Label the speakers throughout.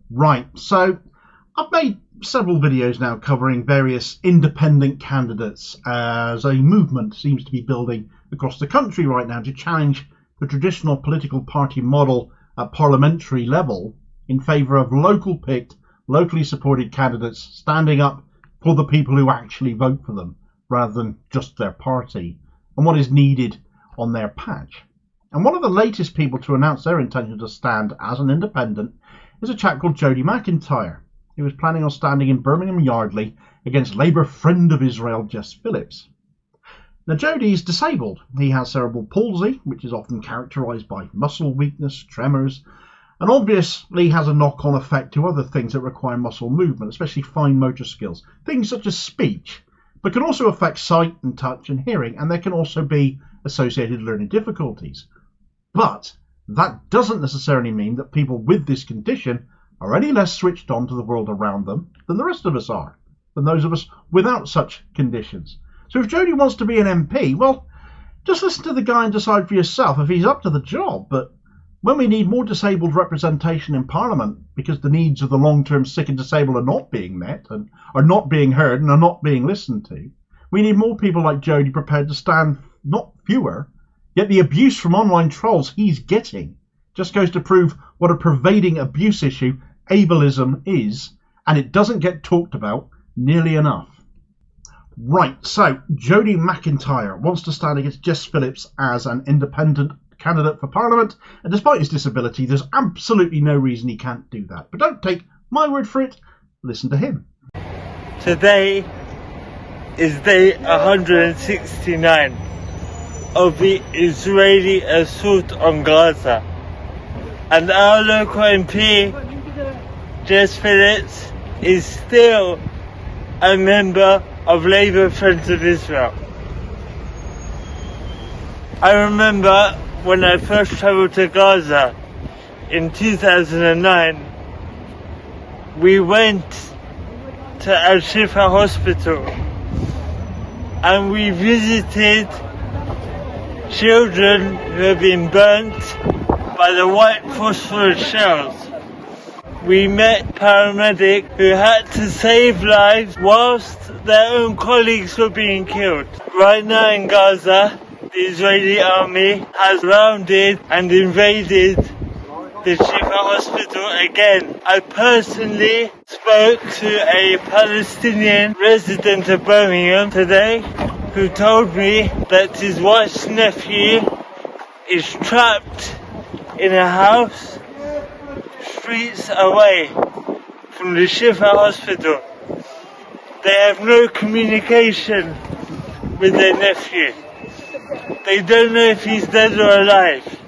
Speaker 1: Right, so I've made several videos now covering various independent candidates as a movement seems to be building across the country right now to challenge the traditional political party model at parliamentary level in favour of local picked, locally supported candidates standing up for the people who actually vote for them rather than just their party and what is needed on their patch. And one of the latest people to announce their intention to stand as an independent is a chap called Jody McIntyre. He was planning on standing in Birmingham Yardley against Labour friend of Israel, Jess Phillips. Now, Jody is disabled. He has cerebral palsy, which is often characterised by muscle weakness, tremors, and obviously has a knock-on effect to other things that require muscle movement, especially fine motor skills, things such as speech, but can also affect sight and touch and hearing, and there can also be associated learning difficulties. But that doesn't necessarily mean that people with this condition are any less switched on to the world around them than the rest of us are, than those of us without such conditions. So if Jody wants to be an MP, well, just listen to the guy and decide for yourself if he's up to the job. But when we need more disabled representation in Parliament because the needs of the long-term sick and disabled are not being met and are not being heard and are not being listened to, we need more people like Jody prepared to stand, not fewer. Yet the abuse from online trolls he's getting just goes to prove what a pervading abuse issue ableism is, and it doesn't get talked about nearly enough. Right, so Jody McIntyre wants to stand against Jess Phillips as an independent candidate for Parliament, and despite his disability, there's absolutely no reason he can't do that. But don't take my word for it, listen to him.
Speaker 2: Today is day 169 of the Israeli assault on Gaza, and our local MP, Jess Phillips, is still a member of Labour Friends of Israel. I remember when I first travelled to Gaza in 2009, we went to Al-Shifa Hospital and we visited children who have been burnt by the white phosphorus shells. We met paramedics who had to save lives whilst their own colleagues were being killed. Right now in Gaza, the Israeli army has rounded and invaded the Shifa hospital again. I personally spoke to a Palestinian resident of Birmingham today who told me that his wife's nephew is trapped in a house streets away from the Shifa hospital. They have no communication with their nephew. They don't know if he's dead or alive.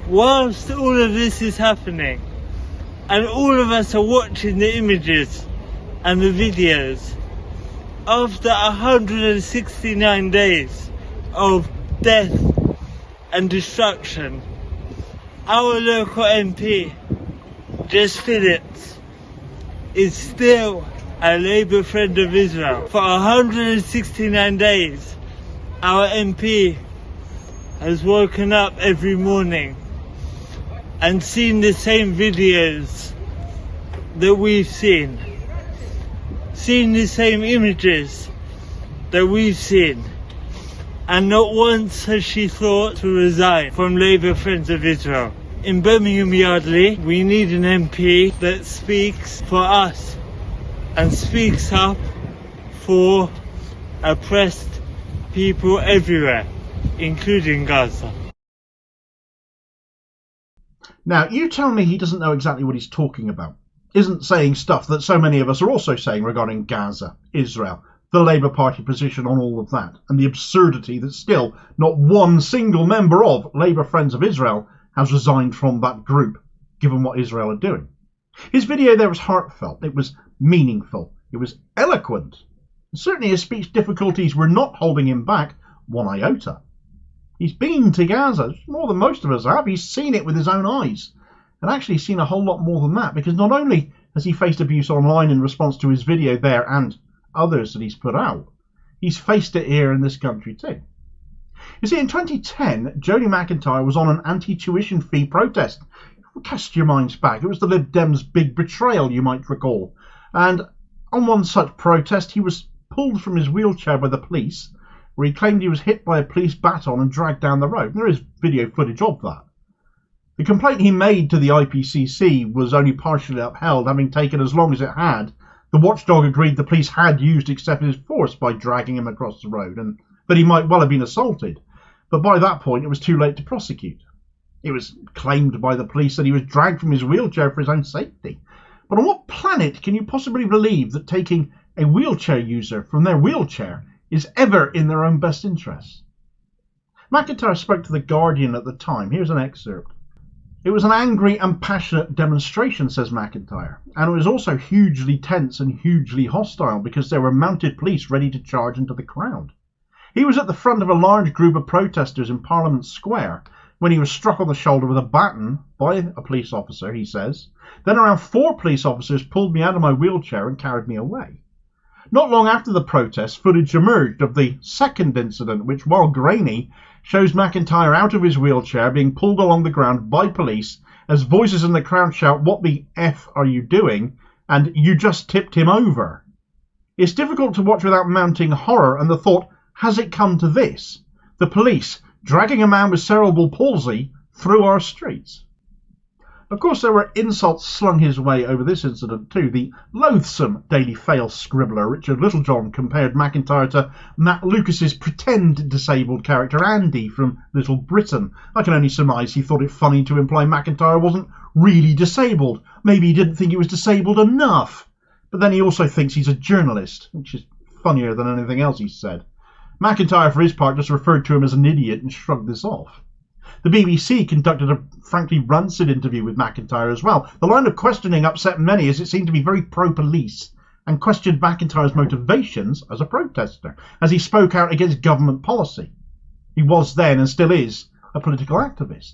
Speaker 2: Whilst all of this is happening, and all of us are watching the images and the videos, after 169 days of death and destruction, our local MP, Jess Phillips, is still a Labour Friend of Israel. For 169 days, our MP has woken up every morning and seen the same videos that we've seen the same images that we've seen, and not once has she thought to resign from Labour Friends of Israel. In Birmingham Yardley, we need an MP that speaks for us and speaks up for oppressed people everywhere, including Gaza.
Speaker 1: Now, you tell me he doesn't know exactly what he's talking about. Isn't saying stuff that so many of us are also saying regarding Gaza, Israel, the Labour Party position on all of that, and the absurdity that still not one single member of Labour Friends of Israel has resigned from that group, given what Israel are doing. His video there was heartfelt, it was meaningful, it was eloquent. And certainly his speech difficulties were not holding him back one iota. He's been to Gaza, more than most of us have. He's seen it with his own eyes. And actually seen a whole lot more than that, because not only has he faced abuse online in response to his video there and others that he's put out, he's faced it here in this country too. You see, in 2010, Jody McIntyre was on an anti-tuition fee protest Cast your minds back. It was the Lib Dems' big betrayal, you might recall. And on one such protest, he was pulled from his wheelchair by the police, where he claimed he was hit by a police baton and dragged down the road. There is video footage of that. The complaint he made to the IPCC was only partially upheld, having taken as long as it had. The watchdog agreed the police had used excessive force by dragging him across the road, and that he might well have been assaulted. But by that point, it was too late to prosecute. It was claimed by the police that he was dragged from his wheelchair for his own safety. But on what planet can you possibly believe that taking a wheelchair user from their wheelchair is ever in their own best interests? McIntyre spoke to The Guardian at the time. Here's an excerpt. It was an angry and passionate demonstration, says McIntyre, and it was also hugely tense and hugely hostile because there were mounted police ready to charge into the crowd. He was at the front of a large group of protesters in Parliament Square when he was struck on the shoulder with a baton by a police officer, he says. Then around 4 police officers pulled me out of my wheelchair and carried me away. Not long after the protest, footage emerged of the second incident, which, while grainy, shows McIntyre out of his wheelchair being pulled along the ground by police as voices in the crowd shout, "What the F are you doing?" and "You just tipped him over." It's difficult to watch without mounting horror and the thought, has it come to this? The police dragging a man with cerebral palsy through our streets. Of course, there were insults slung his way over this incident too. The loathsome Daily Fail scribbler Richard Littlejohn compared McIntyre to Matt Lucas's pretend disabled character Andy from Little Britain. I can only surmise he thought it funny to imply McIntyre wasn't really disabled. Maybe he didn't think he was disabled enough. But then he also thinks he's a journalist, which is funnier than anything else he's said. McIntyre, for his part, just referred to him as an idiot and shrugged this off. The BBC conducted a frankly rancid interview with McIntyre as well. The line of questioning upset many as it seemed to be very pro-police and questioned McIntyre's motivations as a protester, as he spoke out against government policy. He was then, and still is, a political activist.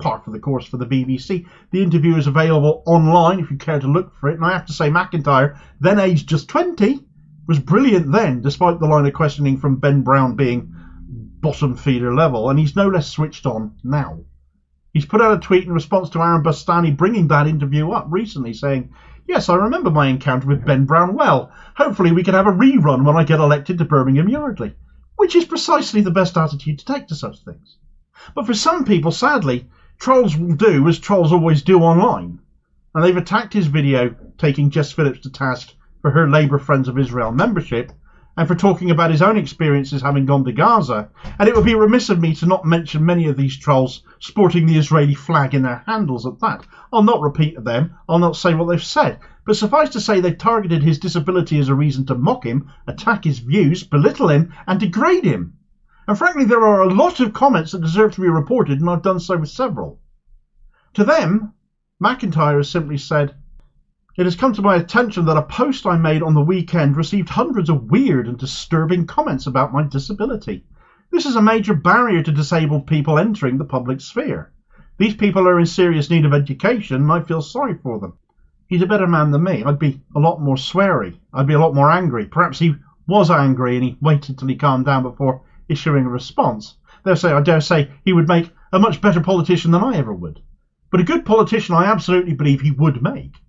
Speaker 1: Par for the course for the BBC. The interview is available online if you care to look for it, and I have to say McIntyre, then aged just 20, was brilliant then, despite the line of questioning from Ben Brown being bottom feeder level, and he's no less switched on now. He's put out a tweet in response to Aaron Bastani bringing that interview up recently, saying, "Yes, I remember my encounter with Ben Brown well. Hopefully we can have a rerun when I get elected to Birmingham Yardley," which is precisely the best attitude to take to such things. But for some people, sadly, trolls will do as trolls always do online, and they've attacked his video taking Jess Phillips to task for her Labour Friends of Israel membership and for talking about his own experiences having gone to Gaza, and it would be remiss of me to not mention many of these trolls sporting the Israeli flag in their handles at that. I'll not repeat them, I'll not say what they've said, but suffice to say they've targeted his disability as a reason to mock him, attack his views, belittle him, and degrade him. And frankly, there are a lot of comments that deserve to be reported, and I've done so with several. To them, McIntyre has simply said, "It has come to my attention that a post I made on the weekend received hundreds of weird and disturbing comments about my disability. This is a major barrier to disabled people entering the public sphere. These people are in serious need of education, and I feel sorry for them." He's a better man than me. I'd be a lot more sweary. I'd be a lot more angry. Perhaps he was angry and he waited till he calmed down before issuing a response. I dare say he would make a much better politician than I ever would. But a good politician I absolutely believe he would make.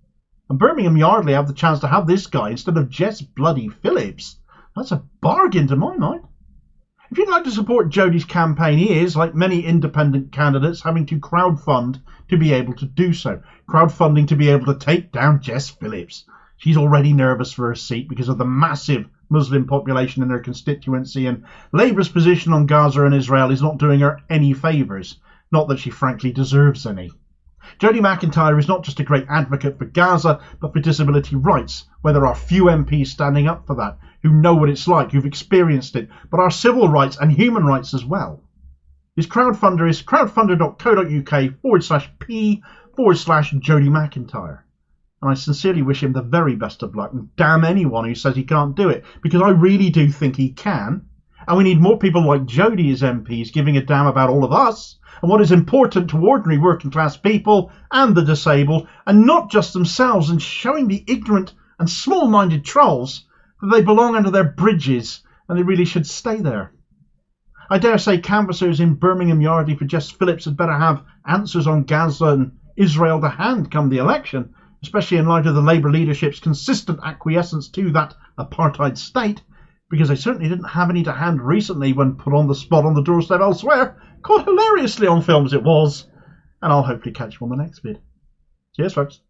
Speaker 1: And Birmingham Yardley have the chance to have this guy instead of Jess bloody Phillips. That's a bargain to my mind. If you'd like to support Jody's campaign, he is, like many independent candidates, having to crowdfund to be able to do so. Crowdfunding to be able to take down Jess Phillips. She's already nervous for her seat because of the massive Muslim population in her constituency, and Labour's position on Gaza and Israel is not doing her any favours. Not that she frankly deserves any. Jody McIntyre is not just a great advocate for Gaza, but for disability rights, where there are few MPs standing up for that, who know what it's like, who've experienced it, but our civil rights and human rights as well. His crowdfunder is crowdfunder.co.uk/p/Jody McIntyre. And I sincerely wish him the very best of luck, and damn anyone who says he can't do it, because I really do think he can. And we need more people like Jody as MPs giving a damn about all of us and what is important to ordinary working class people and the disabled, and not just themselves, and showing the ignorant and small-minded trolls that they belong under their bridges and they really should stay there. I dare say canvassers in Birmingham Yardley for Jess Phillips had better have answers on Gaza and Israel to hand come the election, especially in light of the Labour leadership's consistent acquiescence to that apartheid state, because they certainly didn't have any to hand recently when put on the spot on the doorstep elsewhere. Caught hilariously on film as it was. And I'll hopefully catch you on the next vid. Cheers, folks.